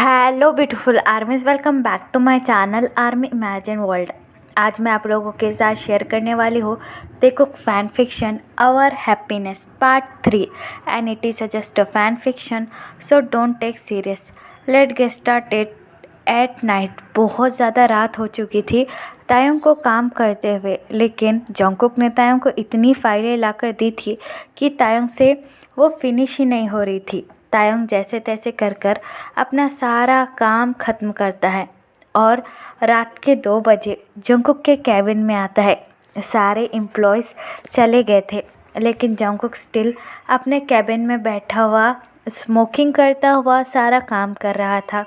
Hello beautiful armies, welcome back to my channel Army Imagine World. आज मैं आप लोगों के साथ शेयर करने वाली हूँ देखो fan fiction our happiness part 3 and it is just a fan fiction, so don't take serious. Let get started at night. बहुत ज़्यादा रात हो चुकी थी तायोंग को काम करते हुए, लेकिन जंगकुक ने तायोंग को इतनी फाइलें लाकर दी थी कि तायोंग से वो फिनिश ही नहीं हो रही थी। तायोंग जैसे तैसे कर कर अपना सारा काम ख़त्म करता है और रात के 2 बजे जंगकुक के कैबिन में आता है। सारे एम्प्लॉयज़ चले गए थे, लेकिन जंगकुक स्टिल अपने कैबिन में बैठा हुआ स्मोकिंग करता हुआ सारा काम कर रहा था।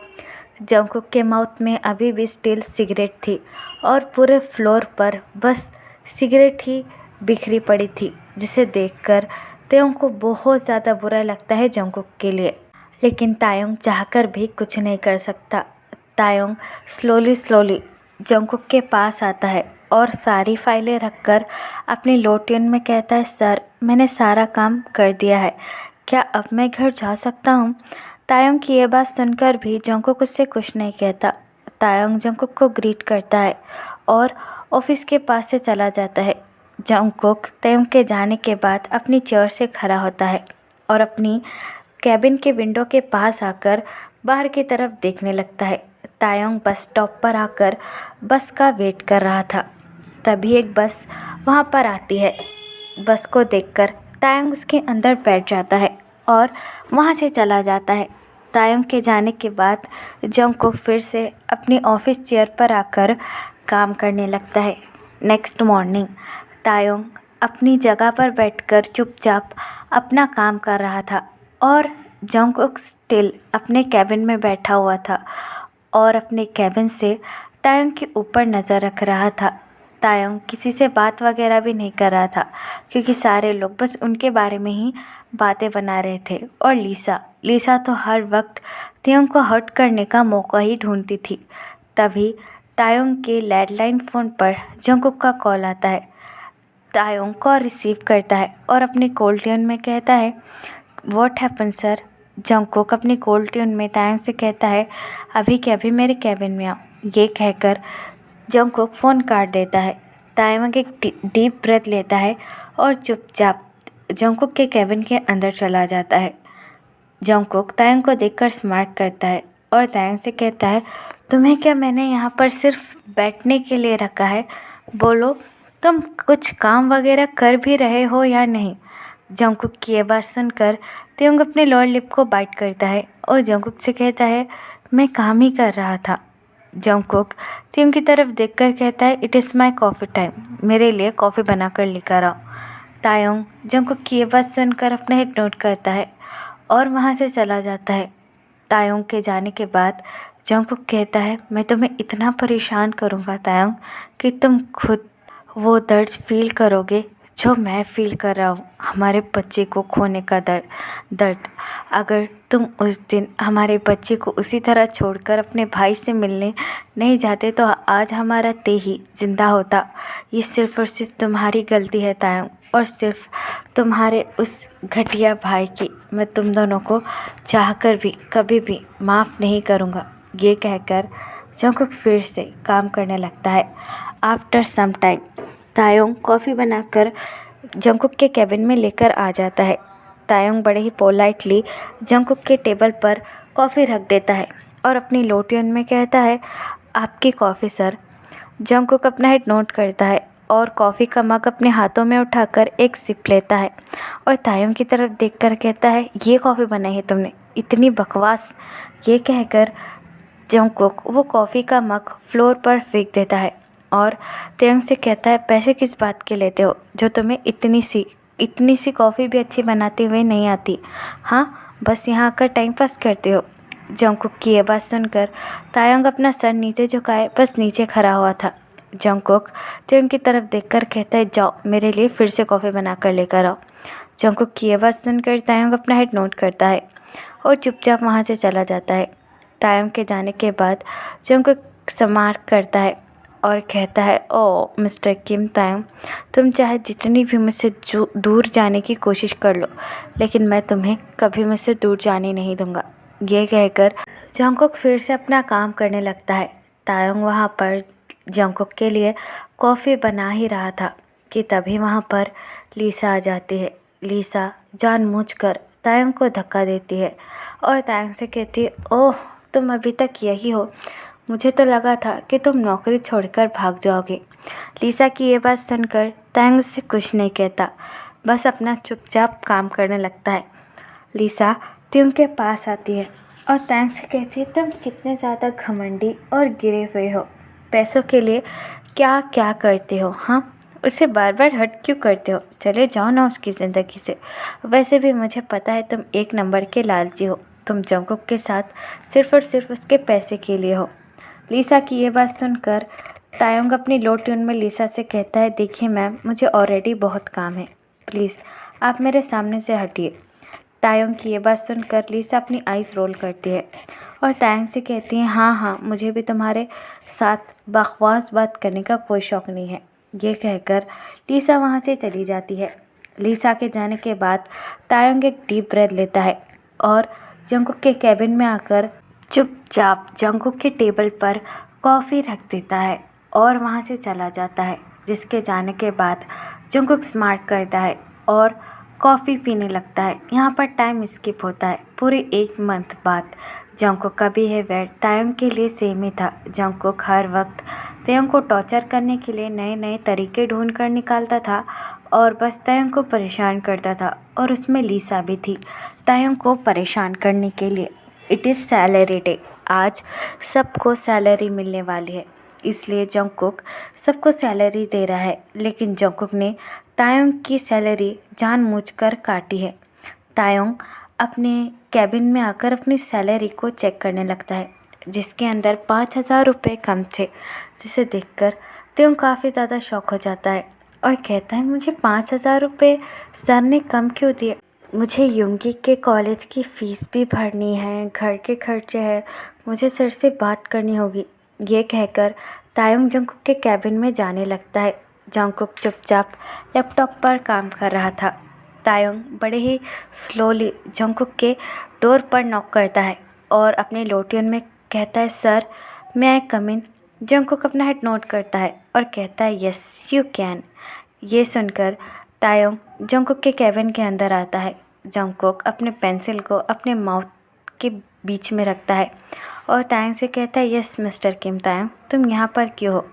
जंगकुक के माउथ में अभी भी स्टिल सिगरेट थी और पूरे फ्लोर पर बस सिगरेट ही बिखरी पड़ी थी, जिसे देखकर तायोंग को बहुत ज़्यादा बुरा लगता है जंगकुक के लिए। लेकिन तायोंग चाहकर भी कुछ नहीं कर सकता। तायोंग स्लोली जंगकुक के पास आता है और सारी फाइलें रखकर अपने लो ट्यून में कहता है, सर मैंने सारा काम कर दिया है, क्या अब मैं घर जा सकता हूँ? तायोंग की ये बात सुनकर भी जंगकुक उससे कुछ नहीं कहता। तायोंग जंगकुक को ग्रीट करता है और ऑफिस के पास से चला जाता है। जंगकुक तायोंग के जाने के बाद अपनी चेयर से खड़ा होता है और अपनी कैबिन के विंडो के पास आकर बाहर की तरफ देखने लगता है। तायोंग बस स्टॉप पर आकर बस का वेट कर रहा था। तभी एक बस वहाँ पर आती है। बस को देखकर तायोंग उसके अंदर बैठ जाता है और वहाँ से चला जाता है। तायोंग के जाने के बाद जंगकुक फिर से अपनी ऑफिस चेयर पर आकर काम करने लगता है। नेक्स्ट मॉर्निंग तायोंग अपनी जगह पर बैठकर चुपचाप अपना काम कर रहा था और जंगकुक स्टिल अपने कैबिन में बैठा हुआ था और अपने कैबिन से तायोंग के ऊपर नज़र रख रहा था। तायोंग किसी से बात वगैरह भी नहीं कर रहा था, क्योंकि सारे लोग बस उनके बारे में ही बातें बना रहे थे। और लीसा तो हर वक्त तायोंग को हर्ट करने का मौका ही ढूंढती थी। तभी तायोंग के लैंडलाइन फ़ोन पर जंगकुक का कॉल आता है। तायोंग कॉल रिसीव करता है और अपने कोल्ड ट्यून में कहता है, व्हाट हैपन सर? जंगकुक अपनी कोल्ड ट्यून में तायोंग से कहता है, अभी के अभी मेरे कैबिन में आओ। ये कहकर जंगकुक फ़ोन काट देता है। तायोंग एक डीप ब्रेथ लेता है और चुपचाप जंगकुक के कैबिन के अंदर चला जाता है। जंगकुक तायोंग को देखकर स्माइल करता है और तायोंग से कहता है, तुम्हें क्या मैंने यहाँ पर सिर्फ बैठने के लिए रखा है? बोलो, तुम कुछ काम वगैरह कर भी रहे हो या नहीं? जंगकुक की ये बात सुनकर तायोंग अपने लोअर लिप को बाइट करता है और जंगकुक से कहता है, मैं काम ही कर रहा था। जंगकुक तायोंग की तरफ देखकर कहता है, it is my coffee time, मेरे लिए कॉफ़ी बनाकर लेकर आओ। तायोंग जंगकुक की ये बात सुनकर अपना हेड नोट करता है और वहाँ से चला जाता है। तायोंग के जाने के बाद जंगकुक कहता है, मैं तुम्हें इतना परेशान करूँगा तायोंग कि तुम खुद वो दर्द फील करोगे जो मैं फ़ील कर रहा हूँ, हमारे बच्चे को खोने का दर्द। अगर तुम उस दिन हमारे बच्चे को उसी तरह छोड़कर अपने भाई से मिलने नहीं जाते तो आज हमारा तेही ज़िंदा होता। ये सिर्फ़ और सिर्फ तुम्हारी गलती है तायोंग, और सिर्फ तुम्हारे उस घटिया भाई की मैं तुम दोनों को चाहकर भी कभी भी माफ़ नहीं करूँगा। ये कहकर जंगकुक फिर से काम करने लगता है। आफ्टर सम टाइम तायोंग कॉफ़ी बनाकर जंगकुक के कैबिन में लेकर आ जाता है। तायोंग बड़े ही पोलाइटली जंगकुक के टेबल पर कॉफ़ी रख देता है और अपनी लो ट्यून में कहता है, आपकी कॉफ़ी सर। जंगकुक अपना हेड नोट करता है और कॉफ़ी का मग अपने हाथों में उठाकर एक सिप लेता है और तायोंग की तरफ देखकर कहता है, ये कॉफ़ी बनाई है तुमने, इतनी बकवास। ये कहकर जंगकुक वो कॉफ़ी का मग फ्लोर पर फेंक देता है और तायोंग से कहता है, पैसे किस बात के लेते हो जो तुम्हें इतनी सी कॉफ़ी भी अच्छी बनाते हुए नहीं आती? हाँ, बस यहाँ आकर टाइम पास करते हो। जंगकुक की ये बात सुनकर तायोंग अपना सर नीचे झुकाए बस नीचे खड़ा हुआ था। जंगकुक तायोंग की तरफ देखकर कहता है, जाओ मेरे लिए फिर से कॉफ़ी बना कर लेकर आओ। जंगकुक की ये बात सुनकर तायोंग अपना हेड नोट करता है और चुपचाप वहाँ से चला जाता है। तायोंग के जाने के बाद जंगकुक स्मार्ट करता है और कहता है, ओ मिस्टर किम तायोंग, तुम चाहे जितनी भी मुझसे दूर जाने की कोशिश कर लो, लेकिन मैं तुम्हें कभी मुझसे दूर जाने नहीं दूंगा। ये कहकर जंगकुक फिर से अपना काम करने लगता है। तायोंग वहाँ पर जंगकुक के लिए कॉफ़ी बना ही रहा था कि तभी वहाँ पर लीसा आ जाती है। लीसा जानबूझकर तायोंग को धक्का देती है और तायोंग से कहती है, ओह तुम अभी तक यही हो, मुझे तो लगा था कि तुम नौकरी छोड़कर भाग जाओगे। लीसा की ये बात सुनकर तायोंग उससे कुछ नहीं कहता, बस अपना चुपचाप काम करने लगता है। लीसा तायोंग के पास आती है और तायोंग से कहती है, तुम कितने ज़्यादा घमंडी और गिरे हुए हो, पैसों के लिए क्या क्या करते हो, हाँ उसे बार बार हर्ट क्यों करते हो, चले जाओ ना उसकी ज़िंदगी से। वैसे भी मुझे पता है तुम एक नंबर के लालची हो, तुम जंगकुक के साथ सिर्फ और सिर्फ उसके पैसे के लिए हो। लीसा की ये बात सुनकर तायोंग अपनी लो ट्यून में लीसा से कहता है, देखिए मैम, मुझे ऑलरेडी बहुत काम है, प्लीज़ आप मेरे सामने से हटिए। तायोंग की ये बात सुनकर लीसा अपनी आइज़ रोल करती है और तायोंग से कहती है, हाँ हाँ मुझे भी तुम्हारे साथ बकवास बात करने का कोई शौक़ नहीं है। ये कहकर लीसा वहाँ से चली जाती है। लीसा के जाने के बाद तायोंग एक डीप ब्रेथ लेता है और जंगकुक के कैबिन में आकर चुपचाप जंगकुक के टेबल पर कॉफ़ी रख देता है और वहाँ से चला जाता है। जिसके जाने के बाद जंगकुक स्मार्ट करता है और कॉफ़ी पीने लगता है। यहाँ पर टाइम स्किप होता है। पूरे 1 मंथ बाद जंगकुक का बिहेवियर तायोंग के लिए सेम ही था। जंगकुक हर वक्त तायोंग को टॉर्चर करने के लिए नए नए तरीके ढूंढ कर निकालता था और बस तायोंग को परेशान करता था, और उसमें लीसा भी थी तायोंग को परेशान करने के लिए। इट इज़ सैलरी डे, आज सबको सैलरी मिलने वाली है, इसलिए जंगकुक सबको सैलरी दे रहा है। लेकिन जंगकुक ने तायोंग की सैलरी जानबूझकर काटी है। तायोंग अपने कैबिन में आकर अपनी सैलरी को चेक करने लगता है, जिसके अंदर 5,000 रुपये कम थे, जिसे देखकर तायोंग काफ़ी ज़्यादा शॉक हो जाता है और कहता है, मुझे 5,000 रुपये सर ने कम क्यों दिए, मुझे युंगी के कॉलेज की फ़ीस भी भरनी है, घर के खर्चे हैं, मुझे सर से बात करनी होगी। ये कहकर तायोंग जंगकुक के कैबिन में जाने लगता है। जंगकुक चुपचाप लैपटॉप पर काम कर रहा था। तायोंग बड़े ही स्लोली जंगकुक के डोर पर नॉक करता है और अपने लो ट्यून में कहता है, सर मैं आई कम इन। जंगकुक अपना हेड नोट करता है और कहता है, यस यू कैन। ये सुनकर तायोंग जंगकुक के कैबिन के अंदर आता है। जंगकुक अपने पेंसिल को अपने माउथ के बीच में रखता है और तायोंग से कहता है, यस मिस्टर किम, तायोंग तुम यहाँ पर क्यों हो।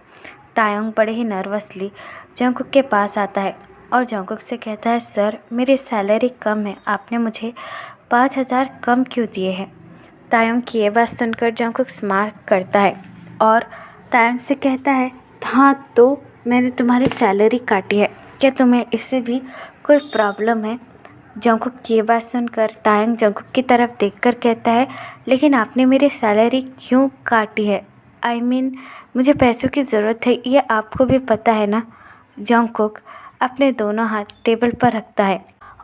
तायोंग बड़े ही नर्वसली जंगकुक के पास आता है और जंगकुक से कहता है, सर मेरी सैलरी कम है, आपने मुझे 5,000 कम क्यों दिए हैं। तायोंग की ये बात सुनकर जंगकुक स्मार्ट करता है और तायोंग से कहता है, हाँ तो मैंने तुम्हारी सैलरी काटी है, क्या तुम्हें इससे भी कोई प्रॉब्लम है। जंगकुक की ये बात सुनकर तायोंग जंगकुक की तरफ देखकर कहता है, लेकिन आपने मेरी सैलरी क्यों काटी है, आई मीन मुझे पैसों की ज़रूरत है, ये आपको भी पता है ना। जंगकुक अपने दोनों हाथ टेबल पर रखता है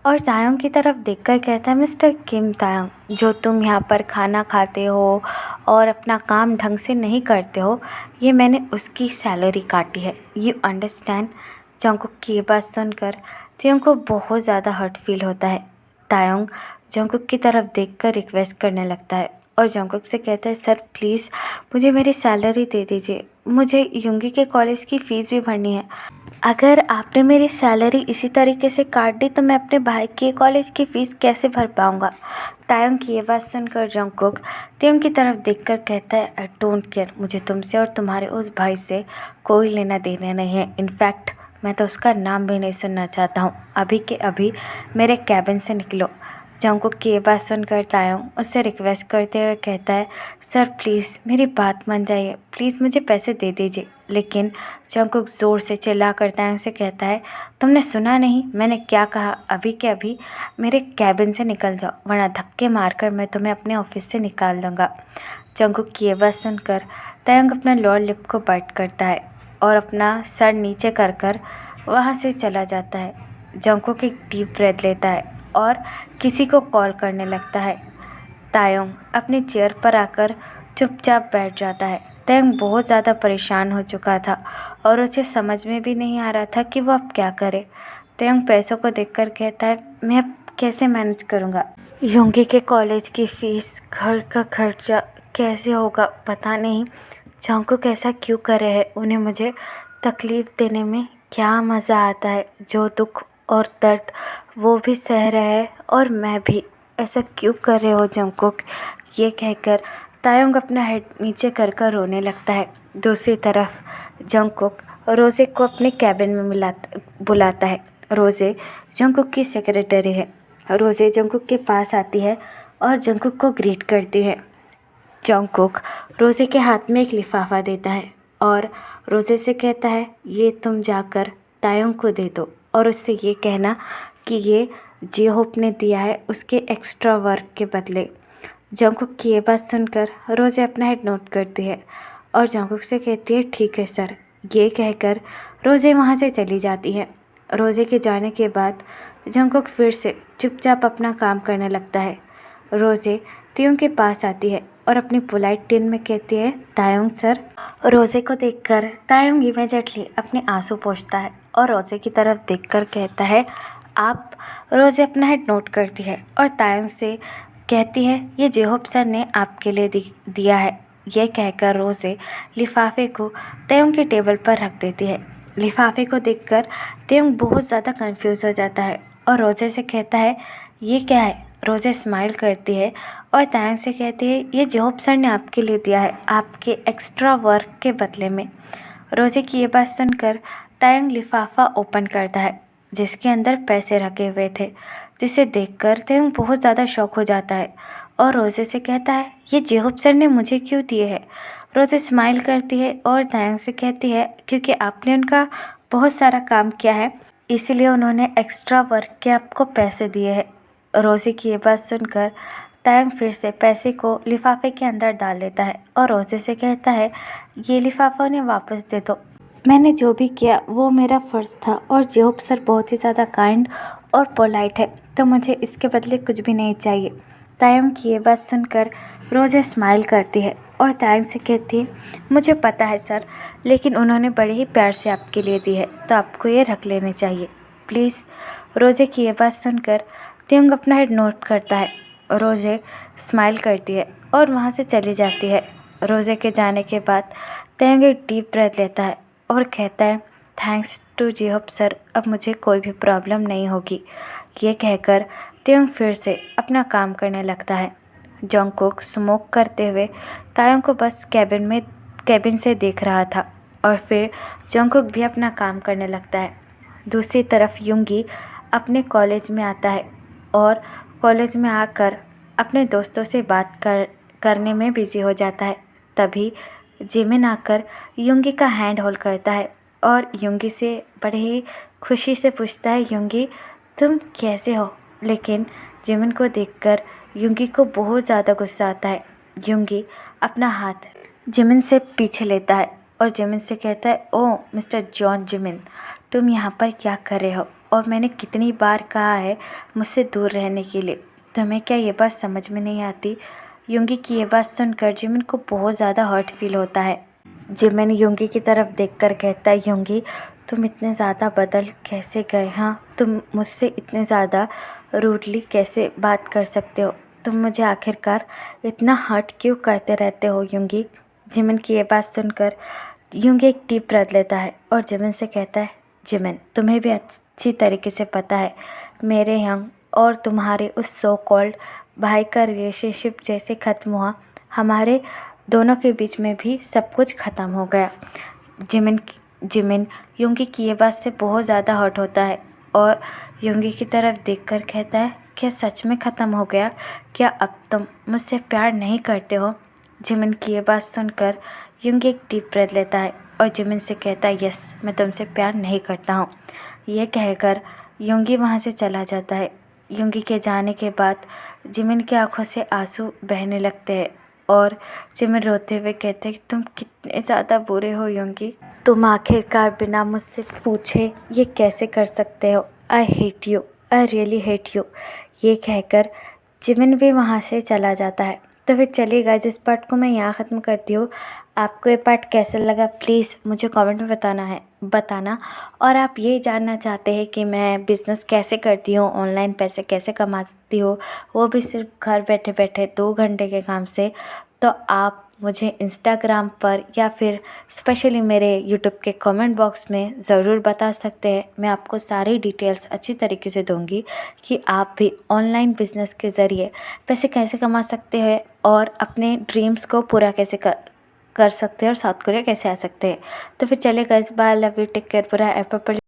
और तायोंग की तरफ देखकर कहता है, मिस्टर किम तायोंग, जो तुम यहाँ पर खाना खाते हो और अपना काम ढंग से नहीं करते हो, ये मैंने उसकी सैलरी काटी है, यू अंडरस्टैंड। जंगकुक की ये बात सुनकर तायोंग को बहुत ज़्यादा हर्ट फील होता है। तायोंग जंगकुक की तरफ देखकर रिक्वेस्ट करने लगता है और जंगकुक से कहता है, सर प्लीज़ मुझे मेरी सैलरी दे दीजिए, मुझे युंगी के कॉलेज की फ़ीस भी भरनी है। अगर आपने मेरी सैलरी इसी तरीके से काट दी तो मैं अपने भाई के कॉलेज की फ़ीस कैसे भर पाऊँगा। तायोंग की ये बात सुनकर जंगकुक तायोंग की तरफ देखकर कहता है, आई डोंट केयर, मुझे तुमसे और तुम्हारे उस भाई से कोई लेना देना नहीं है। इनफैक्ट मैं तो उसका नाम भी नहीं सुनना चाहता हूँ। अभी के अभी मेरे कैबिन से निकलो। जंगकुक की ये बात सुनकर तायोंग उससे रिक्वेस्ट करते हुए कहता है, सर प्लीज़ मेरी बात मान जाइए, प्लीज़ मुझे पैसे दे दीजिए। लेकिन जंगकुक ज़ोर से चिल्लाकर तायोंग से कहता है, तुमने सुना नहीं मैंने क्या कहा, अभी के अभी मेरे कैबिन से निकल जाओ, वरना धक्के मारकर मैं तुम्हें अपने ऑफिस से निकाल दूँगा। जंगकुक की ये बात सुनकर तायोंग अपना लोअर लिप को बाइट करता है और अपना सर नीचे कर कर वहाँ से चला जाता है। जंगकुक एक डीप ब्रेथ लेता है और किसी को कॉल करने लगता है। तायोंग अपनी चेयर पर आकर चुपचाप बैठ जाता है। तायोंग बहुत ज़्यादा परेशान हो चुका था और उसे समझ में भी नहीं आ रहा था कि वो अब क्या करे। तायोंग पैसों को देखकर कहता है, मैं अब कैसे मैनेज करूँगा, युंगी के कॉलेज की फ़ीस, घर का खर्चा कैसे होगा पता नहीं। जंगकुक ऐसा क्यों कर रहे हैं, उन्हें मुझे तकलीफ़ देने में क्या मज़ा आता है। जो दुख और दर्द वो भी सह रहे हैं और मैं भी। ऐसा क्यों कर रहे हो जंगकुक। ये कहकर तायोंग अपना हेड नीचे कर कर रोने लगता है। दूसरी तरफ जंगकुक रोज़े को अपने कैबिन में बुलाता है। रोज़े जंगकुक की सेक्रेटरी है। रोज़े जंगकुक के पास आती है और जंगकुक को ग्रीट करती है। जंगकुक रोज़े के हाथ में एक लिफाफा देता है और रोज़े से कहता है, ये तुम जाकर तायोंग को दे दो और उससे ये कहना कि ये जे होप ने दिया है उसके एक्स्ट्रा वर्क के बदले। जंगकुक की ये बात सुनकर रोज़े अपना हेड नोट करती है और जंगकुक से कहती है, ठीक है सर। ये कहकर रोज़े वहाँ से चली जाती है। रोज़े के जाने के बाद जंगकुक फिर से चुपचाप अपना काम करने लगता है। रोज़े तायोंग के पास आती है और अपनी पोलाइट टोन में कहती है, तायोंग सर। रोज़े को देखकर तायोंग इमीडिएटली अपने आंसू पोंछता है और रोज़े की तरफ देखकर कहता है, आप। रोज़े अपना हेड नोट करती है और तायोंग से कहती है, ये जेहोप सर ने आपके लिए दिया है। यह कहकर रोज़े लिफाफे को तायोंग के टेबल पर रख देती है। लिफाफे को देखकर तायोंग बहुत ज़्यादा कंफ्यूज हो जाता है और रोज़े से कहता है, ये क्या है। रोज़े स्माइल करती है और तायोंग से कहती है, ये जेहोप सर ने आपके लिए दिया है, आपके एक्स्ट्रा वर्क के बदले में। रोज़े की ये बात सुनकर तायोंग लिफाफा ओपन करता है जिसके अंदर पैसे रखे हुए थे, जिसे देखकर तायोंग बहुत ज़्यादा शॉक हो जाता है और रोज़े से कहता है, ये जेहोप सर ने मुझे क्यों दिए हैं। रोज़े स्माइल करती है और तायोंग से कहती है, क्योंकि आपने उनका बहुत सारा काम किया है, इसीलिए उन्होंने एक्स्ट्रा वर्क के आपको पैसे दिए हैं। रोज़े की ये बात सुनकर तायोंग फिर से पैसे को लिफाफे के अंदर डाल देता है और रोज़े से कहता है, ये लिफाफा उन्हें वापस दे दो। मैंने जो भी किया वो मेरा फ़र्ज़ था और जेहोप सर बहुत ही ज़्यादा काइंड और पोलाइट है, तो मुझे इसके बदले कुछ भी नहीं चाहिए। तायोंग की ये बात सुनकर रोज़े स्माइल करती है और तायोंग से कहती है, मुझे पता है सर, लेकिन उन्होंने बड़े ही प्यार से आपके लिए दी है, तो आपको ये रख लेने चाहिए प्लीज़। रोज़े की ये बात सुनकर तायोंग अपना हेड नोट करता है। रोज़े स्माइल करती है और वहाँ से चली जाती है। रोज़े के जाने के बाद तायोंग एक डीप ब्रेथ लेता है और कहता है, थैंक्स टू जेहोप सर, अब मुझे कोई भी प्रॉब्लम नहीं होगी। ये कहकर तायोंग फिर से अपना काम करने लगता है। जंगकुक स्मोक करते हुए तायोंग को बस कैबिन से देख रहा था और फिर जंगकुक भी अपना काम करने लगता है। दूसरी तरफ युंगी अपने कॉलेज में आता है और कॉलेज में आकर अपने दोस्तों से बात करने में बिज़ी हो जाता है। तभी जिमिन आकर युंगी का हैंड होल्ड करता है और युंगी से बड़े ही खुशी से पूछता है, युंगी तुम कैसे हो। लेकिन जिमिन को देखकर युंगी को बहुत ज़्यादा गुस्सा आता है। युंगी अपना हाथ जिमिन से पीछे लेता है और जिमिन से कहता है, ओह मिस्टर जॉन जिमिन, तुम यहाँ पर क्या कर रहे हो, और मैंने कितनी बार कहा है मुझसे दूर रहने के लिए, तुम्हें क्या ये बात समझ में नहीं आती। युंगी की ये बात सुनकर जिमिन को बहुत ज़्यादा हर्ट फील होता है। जिमिन युंगी की तरफ देखकर कहता है, युंगी तुम इतने ज़्यादा बदल कैसे गए। हाँ, तुम मुझसे इतने ज़्यादा रूडली कैसे बात कर सकते हो, तुम मुझे आखिरकार इतना हर्ट क्यों करते रहते हो युंगी। जिमिन की ये बात सुनकर युंगी एक डीप ब्रेथ लेता है और जिमिन से कहता है, जिमिन तुम्हें भी अच्छी तरीके से पता है मेरे यंग और तुम्हारे उस सो कॉल्ड भाई का रिलेशनशिप जैसे ख़त्म हुआ, हमारे दोनों के बीच में भी सब कुछ ख़त्म हो गया। जिमिन युंगी की ये बात से बहुत ज़्यादा हर्ट होता है और युंगी की तरफ देखकर कहता है, क्या सच में ख़त्म हो गया, क्या अब तुम मुझसे प्यार नहीं करते हो। जिमिन की ये बात सुनकर युंगी एक डीप ब्रेथ लेता है और जिमिन से कहता है, यस मैं तुमसे प्यार नहीं करता हूँ। यह कहकर युंगी वहाँ से चला जाता है। युंगी के जाने के बाद जिमिन की आंखों से आंसू बहने लगते हैं और जिमिन रोते हुए कहते हैं कि तुम कितने ज़्यादा बुरे हो युंगी, तुम आखिरकार बिना मुझसे पूछे ये कैसे कर सकते हो। I hate you, I really hate you. ये कहकर जिमिन भी वहाँ से चला जाता है। तो फिर चलिए गाइस, इस पार्ट को मैं यहाँ ख़त्म करती हूँ। आपको ये पार्ट कैसा लगा प्लीज़ मुझे कमेंट में बताना। और आप ये जानना चाहते हैं कि मैं बिज़नेस कैसे करती हूँ, ऑनलाइन पैसे कैसे कमाती हूँ, वो भी सिर्फ घर बैठे बैठे 2 घंटे के काम से, तो आप मुझे इंस्टाग्राम पर या फिर स्पेशली मेरे यूट्यूब के कमेंट बॉक्स में ज़रूर बता सकते हैं। मैं आपको सारी डिटेल्स अच्छी तरीके से दूंगी कि आप भी ऑनलाइन बिजनेस के ज़रिए पैसे कैसे कमा सकते हैं और अपने ड्रीम्स को पूरा कैसे कर सकते हैं और साउथ कोरिया कैसे आ सकते हैं। तो फिर चलेगा, इस बार लव यू, टेक केयर, पूरा एप